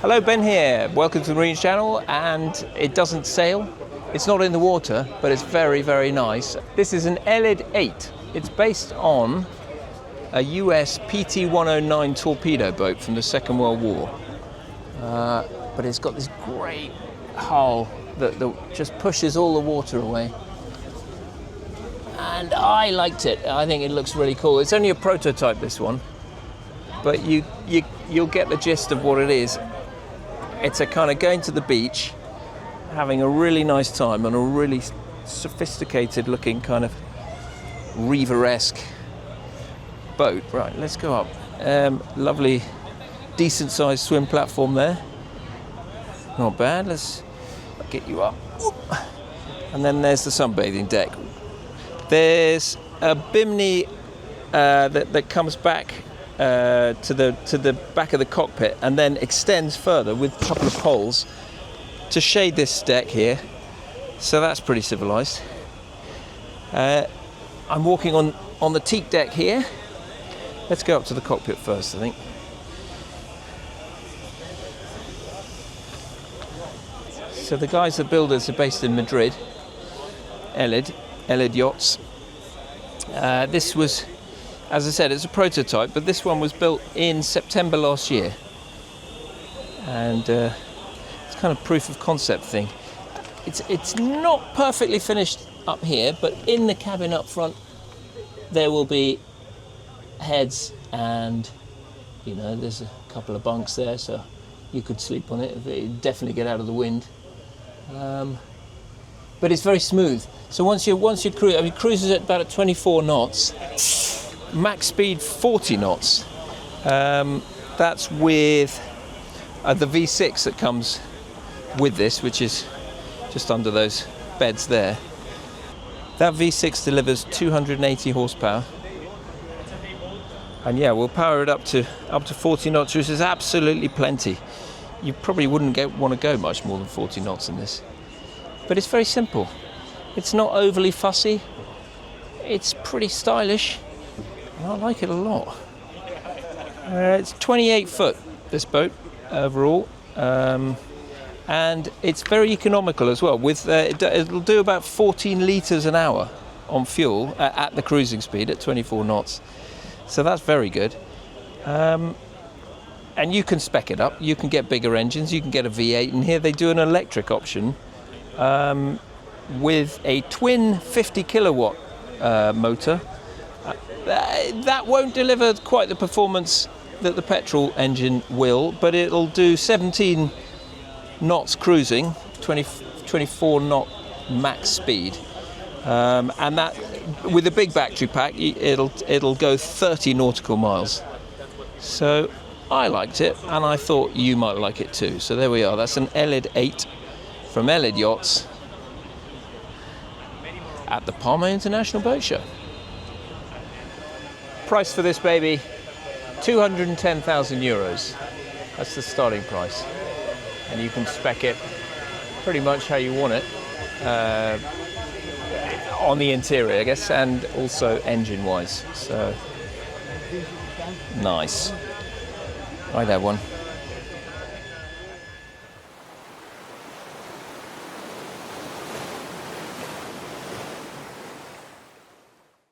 Hello, Ben here. Welcome to the Marine Channel, and it doesn't sail. It's not in the water, but it's very, very nice. This is an ELYD 8. It's based on a US PT-109 torpedo boat from the Second World War. But it's got this great hull that just pushes all the water away. And I liked it. I think it looks really cool. It's only a prototype, this one, but you'll get the gist of what it is. It's a kind of going to the beach, having a really nice time on a really sophisticated looking kind of Reaver-esque boat. Right, let's go up. Lovely, decent sized swim platform there. Not bad. Let's get you up. And then there's the sunbathing deck. There's a bimney that comes back to the back of the cockpit and then extends further with a couple of poles to shade this deck here. So that's pretty civilized. I'm walking on the teak deck here. Let's go up to the cockpit first, I think. So the guys, the builders, are based in Madrid. ELYD Yachts. This was, as I said, it's a prototype, but this one was built in September last year. And it's kind of proof of concept thing. It's not perfectly finished up here, but in the cabin up front, there will be heads and, you know, there's a couple of bunks there, so you could sleep on it. It'd definitely get out of the wind. But it's very smooth. So once you cruise, I mean, cruises at about 24 knots, max speed 40 knots. That's with the V6 that comes with this, which is just under those beds there. That V6 delivers 280 horsepower. And yeah, we'll power it up to 40 knots, which is absolutely plenty. You probably wouldn't want to go much more than 40 knots in this. But it's very simple. It's not overly fussy. It's pretty stylish. And I like it a lot. It's 28 foot, this boat, overall. And it's very economical as well. With it'll do about 14 litres an hour on fuel at the cruising speed at 24 knots. So that's very good. And you can spec it up. You can get bigger engines. You can get a V8. And here they do an electric option with a twin 50 kilowatt motor. That won't deliver quite the performance that the petrol engine will, but it'll do 17 knots cruising, 24 knot max speed, and that with a big battery pack it'll go 30 nautical miles. So I liked it, and I thought you might like it too. So there we are. That's an ELYD 8 from ELYD Yachts at the Palma International Boatshow. Price for this baby, 210,000 euros. That's the starting price. And you can spec it pretty much how you want it on the interior, I guess, and also engine-wise. So nice. Right there, one.